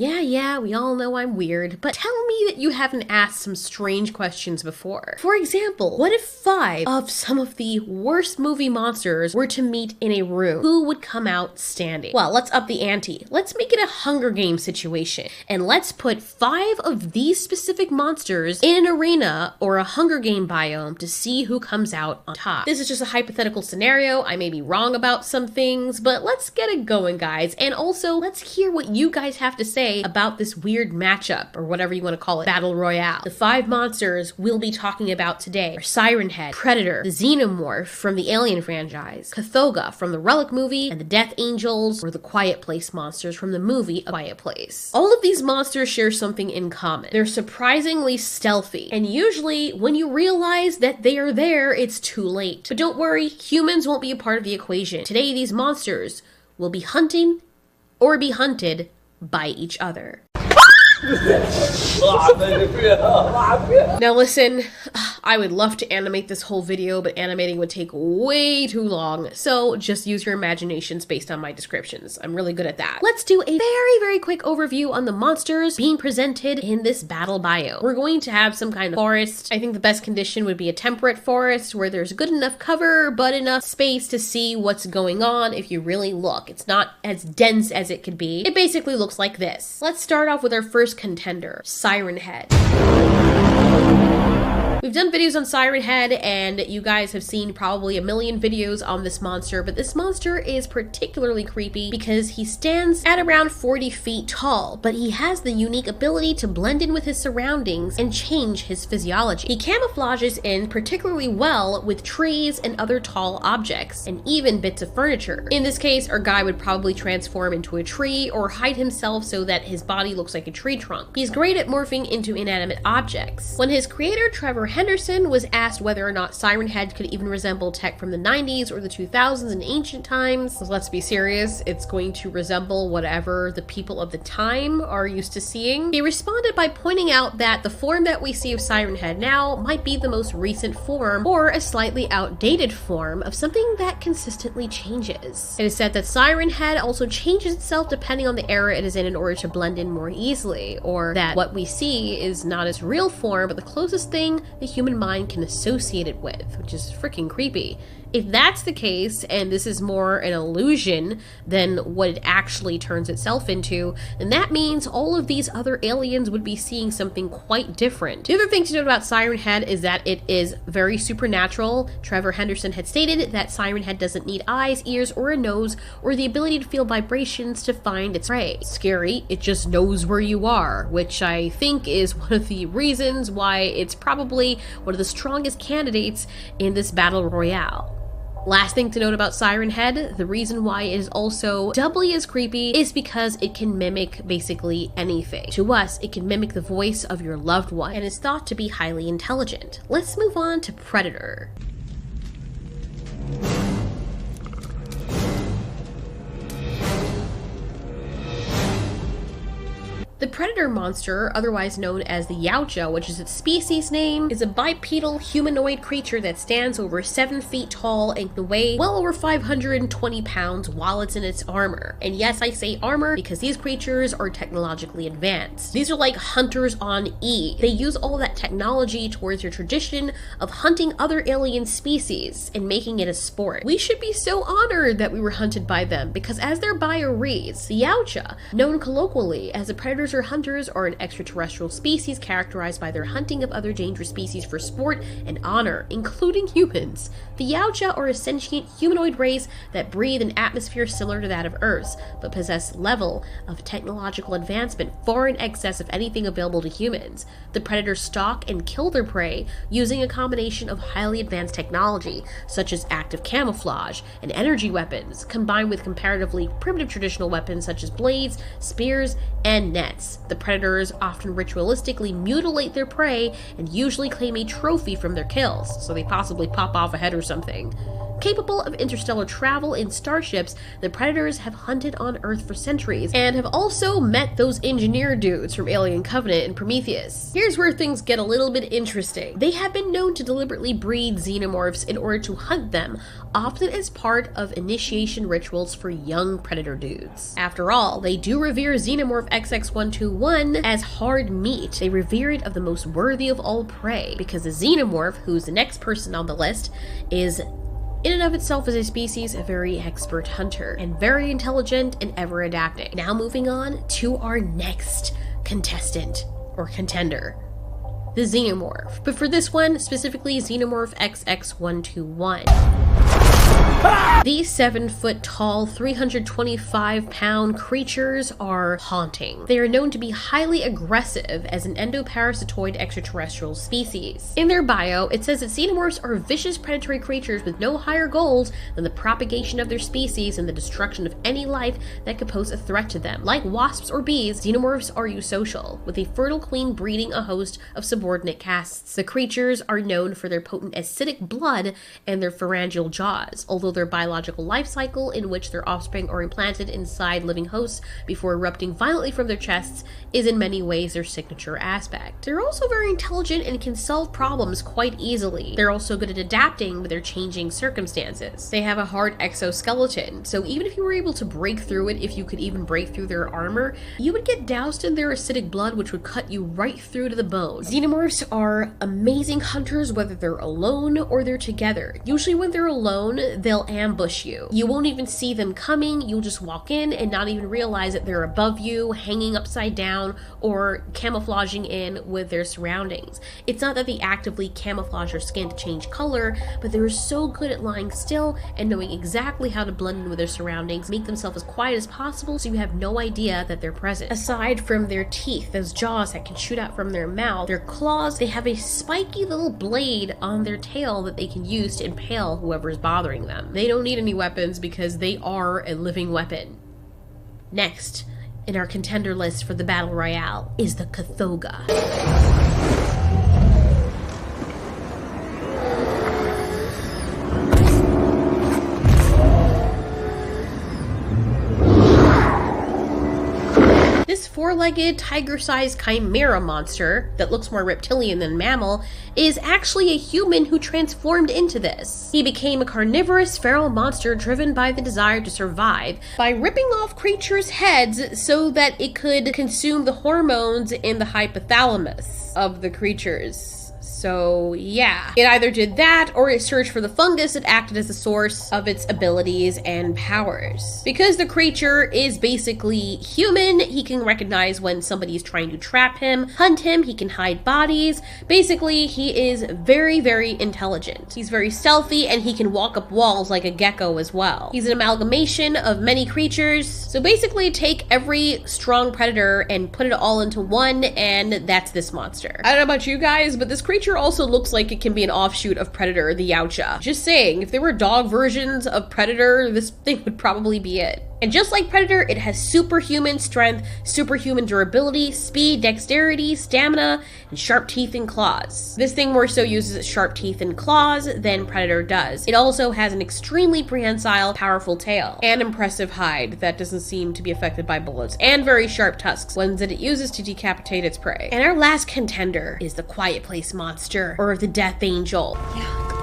Yeah, we all know I'm weird, but tell me that you haven't asked some strange questions before. For example, what if 5 of some of the worst movie monsters were to meet in a room? Who would come out standing? Well, let's up the ante. Let's make it a Hunger Games situation, and let's put 5 of these specific monsters in an arena or a Hunger Game biome to see who comes out on top. This is just a hypothetical scenario. I may be wrong about some things, but let's get it going, guys. And also, let's hear what you guys have to say about this weird matchup, or whatever you want to call it, battle royale. The 5 monsters we'll be talking about today are Siren Head, Predator, the Xenomorph from the Alien franchise, Cthugha from the Relic movie, and the Death Angels, or the Quietplace monsters from the movie A Quiet Place. All of these monsters share something in common. They're surprisingly stealthy, and usually when you realize that they are there, it's too late. But don't worry, humans won't be a part of the equation. Today, these monsters will be hunting or be hunted by each other. Now listen, I would love to animate this whole video, but animating would take way too long, so just use your imaginations based on my descriptions. I'm really good at that. Let's do a very quick overview on the monsters being presented in this battle biome. We're going to have some kind of forest. I think the best condition would be a temperate forest where there's good enough cover, but enough space to see what's going on if you really look. It's not as dense as it could be. It basically looks like this. Let's start off with our first contender, Siren Head. We've done videos on Siren Head, and you guys have seen probably a million videos on this monster, but this monster is particularly creepy because he stands at around 40 feet tall, but he has the unique ability to blend in with his surroundings and change his physiology. He camouflages in particularly well with trees and other tall objects, and even bits of furniture. In this case, our guy would probably transform into a tree or hide himself so that his body looks like a tree trunk. He's great at morphing into inanimate objects. When his creator, Trevor Henderson, was asked whether or not Siren Head could even resemble tech from the 90s or the 2000s in ancient times, so let's be serious, it's going to resemble whatever the people of the time are used to seeing. He responded by pointing out that the form that we see of Siren Head now might be the most recent form or a slightly outdated form of something that consistently changes. It is said that Siren Head also changes itself depending on the era it is in order to blend in more easily, or that what we see is not its real form but the closest thing the human mind can associate it with, which is freaking creepy. If that's the case, and this is more an illusion than what it actually turns itself into, then that means all of these other aliens would be seeing something quite different. The other thing to note about Siren Head is that it is very supernatural. Trevor Henderson had stated that Siren Head doesn't need eyes, ears, or a nose, or the ability to feel vibrations to find its prey. Scary, it just knows where you are, which I think is one of the reasons why it's probably one of the strongest candidates in this battle royale. Last thing to note about Siren Head, the reason why it is also doubly as creepy is because it can mimic basically anything. To us, it can mimic the voice of your loved one and is thought to be highly intelligent. Let's move on to Predator. The Predator monster, otherwise known as the Yautja, which is its species name, is a bipedal humanoid creature that stands over 7 feet tall and can weigh well over 520 pounds while it's in its armor. And yes, I say armor because these creatures are technologically advanced. These are like hunters on E. They use all that technology towards their tradition of hunting other alien species and making it a sport. We should be so honored that we were hunted by them because as their bio reads, the Yautja, known colloquially as the Predators or hunters, are an extraterrestrial species characterized by their hunting of other dangerous species for sport and honor, including humans. The Yautja are a sentient humanoid race that breathe an atmosphere similar to that of Earth's, but possess level of technological advancement far in excess of anything available to humans. The predators stalk and kill their prey using a combination of highly advanced technology, such as active camouflage and energy weapons, combined with comparatively primitive traditional weapons such as blades, spears, and nets. The predators often ritualistically mutilate their prey and usually claim a trophy from their kills, so they possibly pop off a head or something. Capable of interstellar travel in starships, the Predators have hunted on Earth for centuries, and have also met those engineer dudes from Alien Covenant and Prometheus. Here's where things get a little bit interesting. They have been known to deliberately breed xenomorphs in order to hunt them, often as part of initiation rituals for young Predator dudes. After all, they do revere Xenomorph XX121 as hard meat. They revere it of the most worthy of all prey, because the Xenomorph, who's the next person on the list, is in and of itself as a species a very expert hunter, and very intelligent and ever adapting. Now moving on to our next contestant, or contender, the Xenomorph. But for this one, specifically Xenomorph XX121. These 7-foot-tall, 325-pound creatures are haunting. They are known to be highly aggressive as an endoparasitoid extraterrestrial species. In their bio, it says that xenomorphs are vicious predatory creatures with no higher goals than the propagation of their species and the destruction of any life that could pose a threat to them. Like wasps or bees, xenomorphs are eusocial, with a fertile queen breeding a host of subordinate castes. The creatures are known for their potent acidic blood and their pharyngeal jaws, although their biological life cycle, in which their offspring are implanted inside living hosts before erupting violently from their chests, is in many ways their signature aspect. They're also very intelligent and can solve problems quite easily. They're also good at adapting with their changing circumstances. They have a hard exoskeleton, so even if you were able to break through it, if you could even break through their armor, you would get doused in their acidic blood, which would cut you right through to the bone. Xenomorphs are amazing hunters, whether they're alone or they're together. Usually when they're alone, they'll ambush you. You won't even see them coming, you'll just walk in and not even realize that they're above you, hanging upside down, or camouflaging in with their surroundings. It's not that they actively camouflage their skin to change color, but they're so good at lying still and knowing exactly how to blend in with their surroundings, make themselves as quiet as possible so you have no idea that they're present. Aside from their teeth, those jaws that can shoot out from their mouth, their claws, they have a spiky little blade on their tail that they can use to impale whoever's bothering them. They don't need any weapons because they are a living weapon. Next in our contender list for the Battle Royale is the Cthugha. This four-legged, tiger-sized chimera monster that looks more reptilian than mammal is actually a human who transformed into this. He became a carnivorous feral monster driven by the desire to survive by ripping off creatures' heads so that it could consume the hormones in the hypothalamus of the creatures. So yeah, it either did that or it searched for the fungus that acted as the source of its abilities and powers. Because the creature is basically human, he can recognize when somebody is trying to trap him, hunt him, he can hide bodies. Basically, he is very, very intelligent. He's very stealthy and he can walk up walls like a gecko as well. He's an amalgamation of many creatures. So basically take every strong predator and put it all into one, and that's this monster. I don't know about you guys, but this creature also looks like it can be an offshoot of Predator, the Yautja. Just saying, if there were dog versions of Predator, this thing would probably be it. And just like Predator, it has superhuman strength, superhuman durability, speed, dexterity, stamina, and sharp teeth and claws. This thing more so uses sharp teeth and claws than Predator does. It also has an extremely prehensile, powerful tail, and impressive hide that doesn't seem to be affected by bullets, and very sharp tusks, ones that it uses to decapitate its prey. And our last contender is the Quietplace monster, or the Death Angel. Yeah.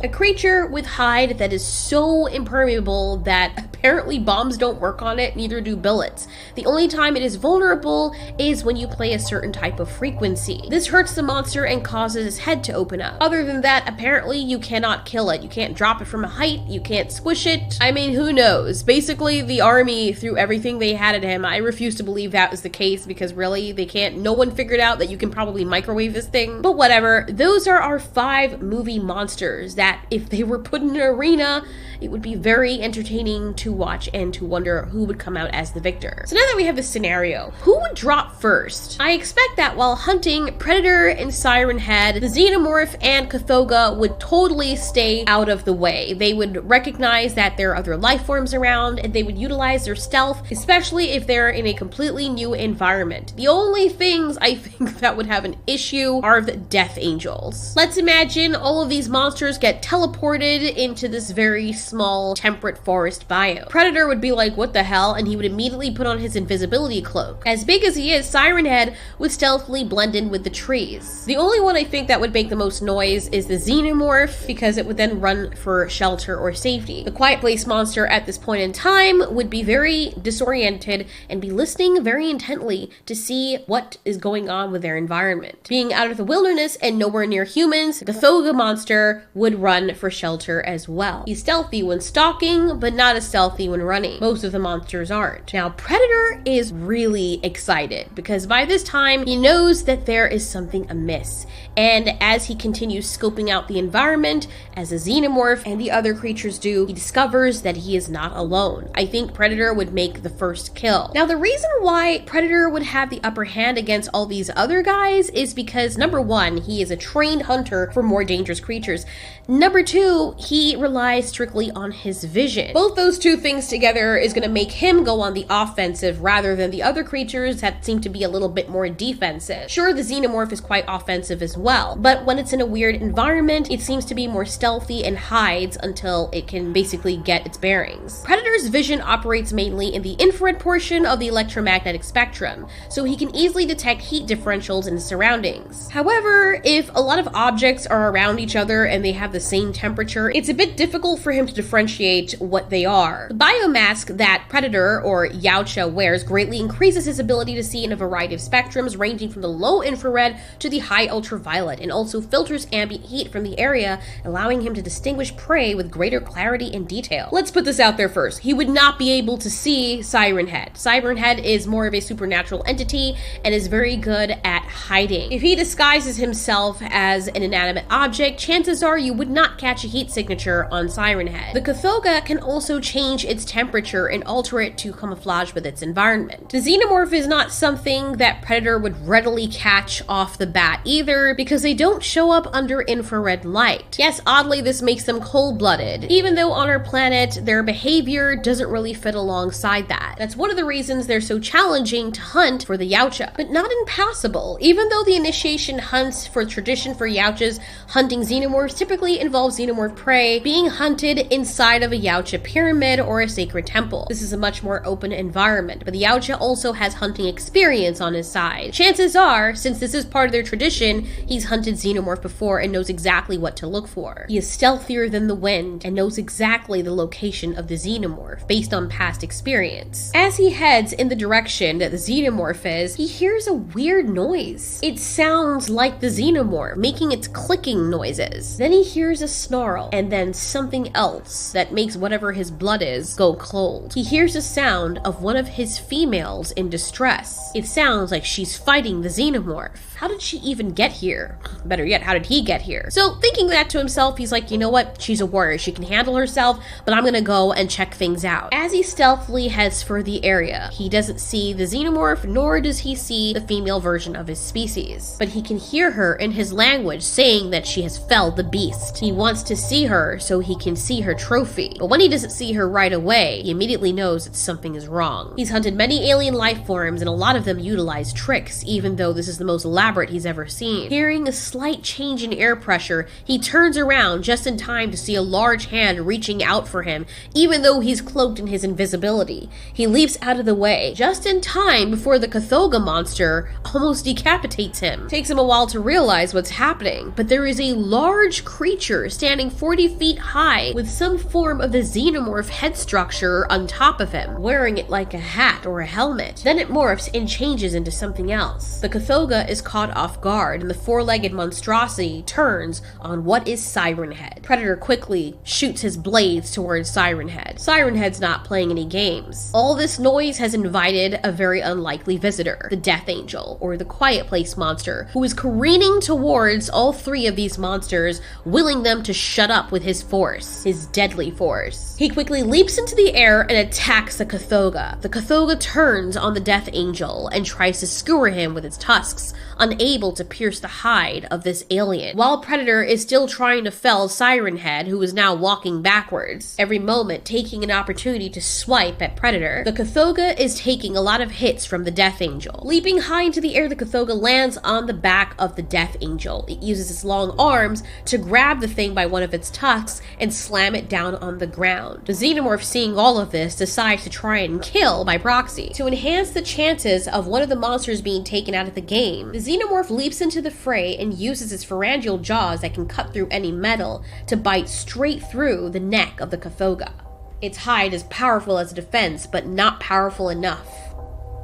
A creature with hide that is so impermeable that apparently bombs don't work on it, neither do billets. The only time it is vulnerable is when you play a certain type of frequency. This hurts the monster and causes its head to open up. Other than that, apparently you cannot kill it. You can't drop it from a height, you can't squish it. I mean, who knows? Basically, the army threw everything they had at him. I refuse to believe that was the case because really, no one figured out that you can probably microwave this thing. But whatever, those are our 5 movie monsters that if they were put in an arena, it would be very entertaining to watch and to wonder who would come out as the victor. So now that we have this scenario, who would drop first? I expect that while hunting Predator and Siren Head, the Xenomorph and Cthugha would totally stay out of the way. They would recognize that there are other life forms around, and they would utilize their stealth, especially if they're in a completely new environment. The only things I think that would have an issue are the death angels. Let's imagine all of these monsters get teleported into this very small temperate forest biome. Predator would be like, what the hell? And he would immediately put on his invisibility cloak. As big as he is, Siren Head would stealthily blend in with the trees. The only one I think that would make the most noise is the Xenomorph, because it would then run for shelter or safety. The Quietplace monster at this point in time would be very disoriented and be listening very intently to see what is going on with their environment. Being out of the wilderness and nowhere near humans, the Cthugha monster would run for shelter as well. He's stealthy when stalking, but not as stealthy when running. Most of the monsters aren't. Now, Predator is really excited because by this time, he knows that there is something amiss. And as he continues scoping out the environment, as a Xenomorph and the other creatures do, he discovers that he is not alone. I think Predator would make the first kill. Now, the reason why Predator would have the upper hand against all these other guys is because, number one, he is a trained hunter for more dangerous creatures. Number two, he relies strictly on his vision. Both those two things together is going to make him go on the offensive rather than the other creatures that seem to be a little bit more defensive. Sure, the Xenomorph is quite offensive as well, but when it's in a weird environment, it seems to be more stealthy and hides until it can basically get its bearings. Predator's vision operates mainly in the infrared portion of the electromagnetic spectrum, so he can easily detect heat differentials in his surroundings. However, if a lot of objects are around each other and they have the same temperature, it's a bit difficult for him to differentiate what they are. The biomask that Predator, or Yautja, wears greatly increases his ability to see in a variety of spectrums ranging from the low infrared to the high ultraviolet, and also filters ambient heat from the area, allowing him to distinguish prey with greater clarity and detail. Let's put this out there first. He would not be able to see Siren Head. Siren Head is more of a supernatural entity and is very good at hiding. If he disguises himself as an inanimate object, chances are you would not catch a heat signature on Siren Head. The Cthugha can also change its temperature and alter it to camouflage with its environment. The Xenomorph is not something that Predator would readily catch off the bat either, because they don't show up under infrared light. Yes, oddly, this makes them cold-blooded, even though on our planet, their behavior doesn't really fit alongside that. That's one of the reasons they're so challenging to hunt for the Yautja, but not impossible. Even though the initiation hunts for tradition for Yautjas, hunting Xenomorphs typically involves Xenomorph prey being hunted inside of a Yautja pyramid or a sacred temple. This is a much more open environment, but the Yautja also has hunting experience on his side. Chances are, since this is part of their tradition, he's hunted Xenomorph before and knows exactly what to look for. He is stealthier than the wind and knows exactly the location of the Xenomorph based on past experience. As he heads in the direction that the Xenomorph is, he hears a weird noise. It sounds like the Xenomorph, making its clicking noises. Then he hears a snarl, and then something else that makes whatever his blood is go cold. He hears a sound of one of his females in distress. It sounds like she's fighting the Xenomorph. How did she even get here? Better yet, how did he get here? So thinking that to himself, he's like, you know what? She's a warrior. She can handle herself, but I'm gonna go and check things out. As he stealthily heads for the area, he doesn't see the Xenomorph, nor does he see the female version of his species. But he can hear her in his language saying that she has felled the beast. He wants to see her so he can see her trophy. But when he doesn't see her right away, he immediately knows that something is wrong. He's hunted many alien life forms, and a lot of them utilize tricks, even though this is the most elaborate he's ever seen. Hearing a slight change in air pressure, he turns around just in time to see a large hand reaching out for him, even though he's cloaked in his invisibility. He leaps out of the way, just in time before the Cthugha monster almost decapitates him. It takes him a while to realize what's happening, but there is a large creature standing 40 feet high with some form of the Xenomorph head structure on top of him, wearing it like a hat or a helmet. Then it morphs and changes into something else. The Cthugha is caught off guard, and the four-legged monstrosity turns on what is Siren Head. Predator quickly shoots his blades towards Siren Head. Siren Head's not playing any games. All this noise has invited a very unlikely visitor, the Death Angel, or the Quietplace monster, who is careening towards all three of these monsters, willing them to shut up with his force. His its deadly force. He quickly leaps into the air and attacks the Cthugha. The Cthugha turns on the Death Angel and tries to skewer him with its tusks, unable to pierce the hide of this alien. While Predator is still trying to fell Siren Head, who is now walking backwards, every moment taking an opportunity to swipe at Predator, the Cthugha is taking a lot of hits from the Death Angel. Leaping high into the air, the Cthugha lands on the back of the Death Angel. It uses its long arms to grab the thing by one of its tusks and slam it down on the ground. The Xenomorph, seeing all of this, decides to try and kill by proxy. To enhance the chances of one of the monsters being taken out of the game, the Xenomorph leaps into the fray and uses its pharyngeal jaws that can cut through any metal to bite straight through the neck of the Cthugha. Its hide is powerful as a defense, but not powerful enough.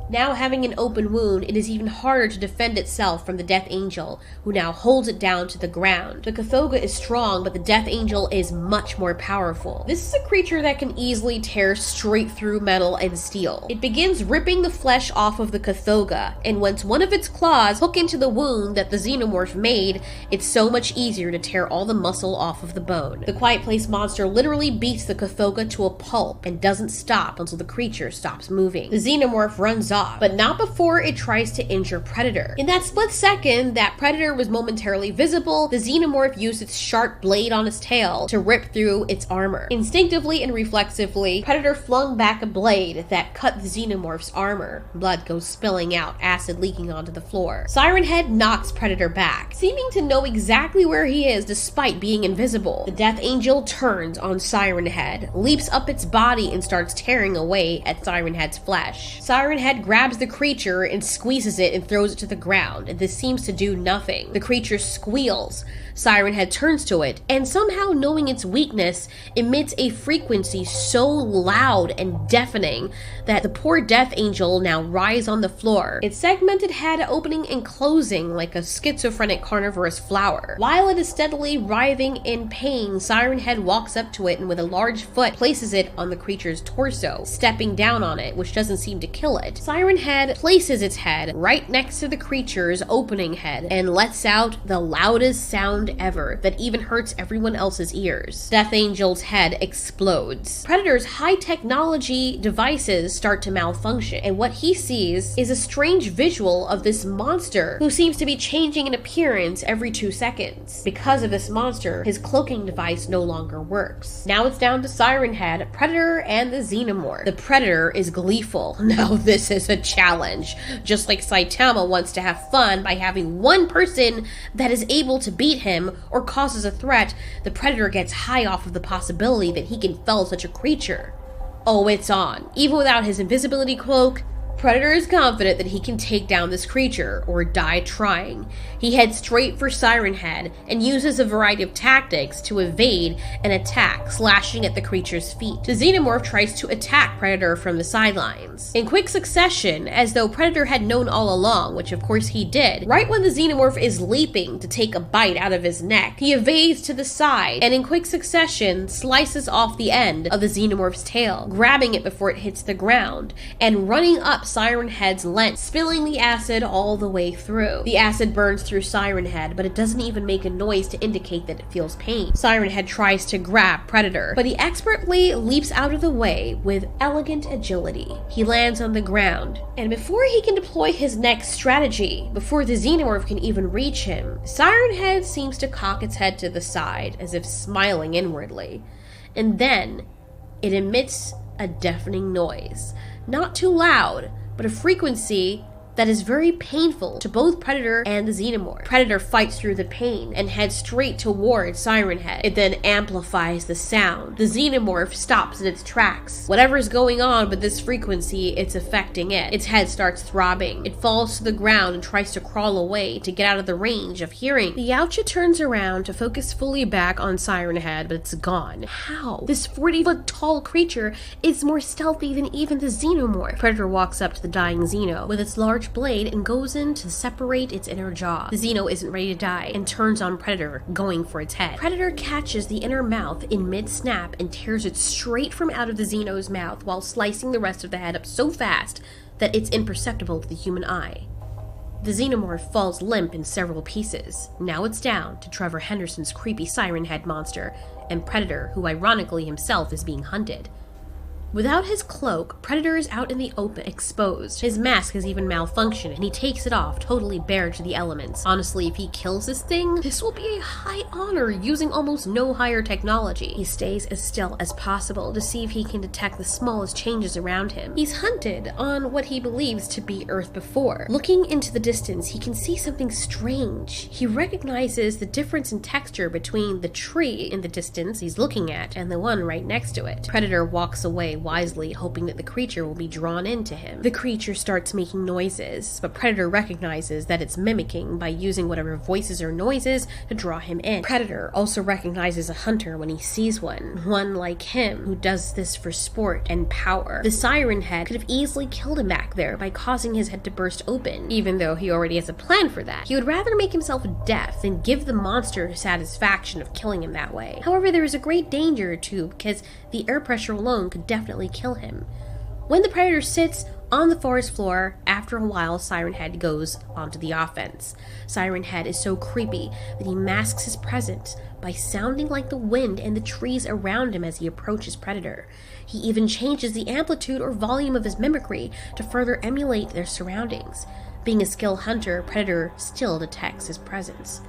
Now having an open wound, it is even harder to defend itself from the Death Angel, who now holds it down to the ground. The Cthugha is strong, but the Death Angel is much more powerful. This is a creature that can easily tear straight through metal and steel. It begins ripping the flesh off of the Cthugha, and once one of its claws hook into the wound that the Xenomorph made, it's so much easier to tear all the muscle off of the bone. The Quietplace monster literally beats the Cthugha to a pulp and doesn't stop until the creature stops moving. The Xenomorph runs off, but not before it tries to injure Predator. In that split second that Predator was momentarily visible, the Xenomorph used its sharp blade on its tail to rip through its armor. Instinctively and reflexively, Predator flung back a blade that cut the Xenomorph's armor. Blood goes spilling out, acid leaking onto the floor. Siren Head knocks Predator back, seeming to know exactly where he is despite being invisible. The Death Angel turns on Siren Head, leaps up its body and starts tearing away at Siren Head's flesh. Siren Head grabs the creature and squeezes it and throws it to the ground, and this seems to do nothing. The creature squeals. Siren Head turns to it, and somehow knowing its weakness, emits a frequency so loud and deafening that the poor Death Angel now writhes on the floor, its segmented head opening and closing like a schizophrenic carnivorous flower. While it is steadily writhing in pain, Siren Head walks up to it and with a large foot places it on the creature's torso, stepping down on it, which doesn't seem to kill it. Siren Head places its head right next to the creature's opening head and lets out the loudest sound ever that even hurts everyone else's ears. Death Angel's head explodes. Predator's high technology devices start to malfunction, and what he sees is a strange visual of this monster who seems to be changing in appearance every 2 seconds. Because of this monster, his cloaking device no longer works. Now it's down to Siren Head, Predator, and the Xenomorph. The Predator is gleeful. Now this is a challenge. Just like Saitama wants to have fun by having one person that is able to beat him or causes a threat, the Predator gets high off of the possibility that he can fell such a creature. Oh, it's on. Even without his invisibility cloak, Predator is confident that he can take down this creature, or die trying. He heads straight for Siren Head and uses a variety of tactics to evade an attack, slashing at the creature's feet. The Xenomorph tries to attack Predator from the sidelines. In quick succession, as though Predator had known all along, which of course he did, right when the Xenomorph is leaping to take a bite out of his neck, he evades to the side and in quick succession slices off the end of the Xenomorph's tail, grabbing it before it hits the ground, and running up Siren Head's length, spilling the acid all the way through. The acid burns through Siren Head, but it doesn't even make a noise to indicate that it feels pain. Siren Head tries to grab Predator, but he expertly leaps out of the way with elegant agility. He lands on the ground, and before he can deploy his next strategy, before the Xenomorph can even reach him, Siren Head seems to cock its head to the side, as if smiling inwardly. And then, it emits a deafening noise. Not too loud, but a frequency that is very painful to both Predator and the Xenomorph. Predator fights through the pain and heads straight towards Siren Head. It then amplifies the sound. The Xenomorph stops in its tracks. Whatever's going on with this frequency, it's affecting it. Its head starts throbbing. It falls to the ground and tries to crawl away to get out of the range of hearing. The Yautja turns around to focus fully back on Siren Head, but it's gone. How? This 40-foot tall creature is more stealthy than even the Xenomorph. Predator walks up to the dying Xeno with its large blade and goes in to separate its inner jaw. The Xeno isn't ready to die and turns on Predator, going for its head. Predator catches the inner mouth in mid-snap and tears it straight from out of the Xeno's mouth while slicing the rest of the head up so fast that it's imperceptible to the human eye. The Xenomorph falls limp in several pieces. Now it's down to Trevor Henderson's creepy Siren Head monster, and Predator, who ironically himself is being hunted. Without his cloak, Predator is out in the open, exposed. His mask has even malfunctioned, and he takes it off, totally bare to the elements. Honestly, if he kills this thing, this will be a high honor, using almost no higher technology. He stays as still as possible to see if he can detect the smallest changes around him. He's hunted on what he believes to be Earth before. Looking into the distance, he can see something strange. He recognizes the difference in texture between the tree in the distance he's looking at and the one right next to it. Predator walks away wisely, hoping that the creature will be drawn into him. The creature starts making noises, but Predator recognizes that it's mimicking by using whatever voices or noises to draw him in. Predator also recognizes a hunter when he sees one like him, who does this for sport and power. The Siren Head could have easily killed him back there by causing his head to burst open, even though he already has a plan for that. He would rather make himself deaf than give the monster satisfaction of killing him that way. However, there is a great danger too, because the air pressure alone could definitely kill him. When the Predator sits on the forest floor, after a while, Siren Head goes onto the offense. Siren Head is so creepy that he masks his presence by sounding like the wind and the trees around him as he approaches Predator. He even changes the amplitude or volume of his mimicry to further emulate their surroundings. Being a skilled hunter, Predator still detects his presence.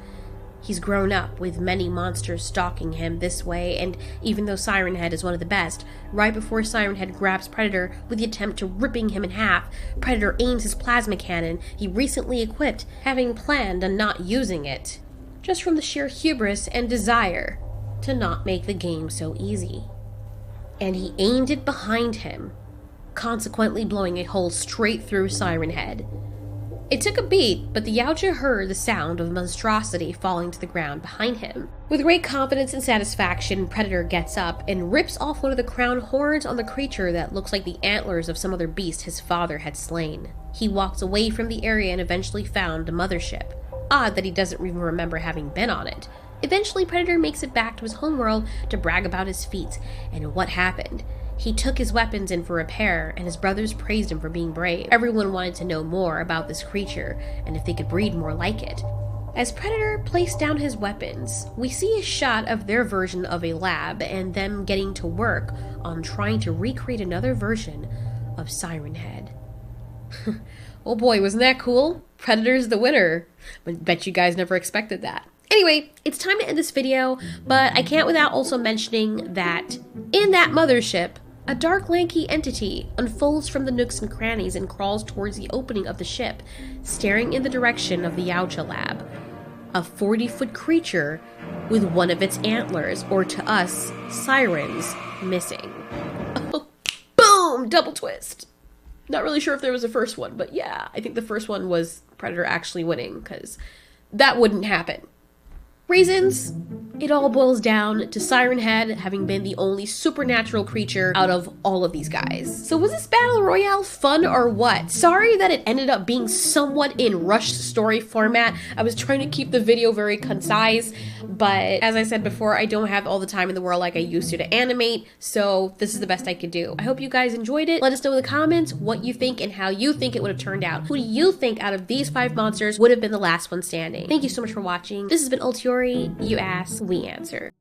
He's grown up with many monsters stalking him this way, and even though Siren Head is one of the best, right before Siren Head grabs Predator with the attempt to ripping him in half, Predator aims his plasma cannon he recently equipped, having planned on not using it, just from the sheer hubris and desire to not make the game so easy. And he aimed it behind him, consequently blowing a hole straight through Siren Head. It took a beat, but the Yautja heard the sound of a monstrosity falling to the ground behind him. With great confidence and satisfaction, Predator gets up and rips off one of the crown horns on the creature that looks like the antlers of some other beast his father had slain. He walks away from the area and eventually found a mothership. Odd that he doesn't even remember having been on it. Eventually, Predator makes it back to his homeworld to brag about his feats and what happened. He took his weapons in for repair, and his brothers praised him for being brave. Everyone wanted to know more about this creature, and if they could breed more like it. As Predator placed down his weapons, we see a shot of their version of a lab, and them getting to work on trying to recreate another version of Siren Head. Oh boy, wasn't that cool? Predator's the winner. But bet you guys never expected that. Anyway, it's time to end this video, but I can't without also mentioning that in that mothership, a dark, lanky entity unfolds from the nooks and crannies and crawls towards the opening of the ship, staring in the direction of the Yautja lab. A 40-foot creature with one of its antlers, or to us, sirens, missing. Oh, boom! Double twist! Not really sure if there was a first one, but yeah, I think the first one was Predator actually winning, because that wouldn't happen. Reasons? It all boils down to Siren Head having been the only supernatural creature out of all of these guys. So was this battle royale fun or what? Sorry that it ended up being somewhat in rushed story format. I was trying to keep the video very concise, but as I said before, I don't have all the time in the world like I used to animate, so this is the best I could do. I hope you guys enjoyed it. Let us know in the comments what you think and how you think it would have turned out. Who do you think out of these 5 monsters would have been the last one standing? Thank you so much for watching. This has been Ultiori. You ask, we answer.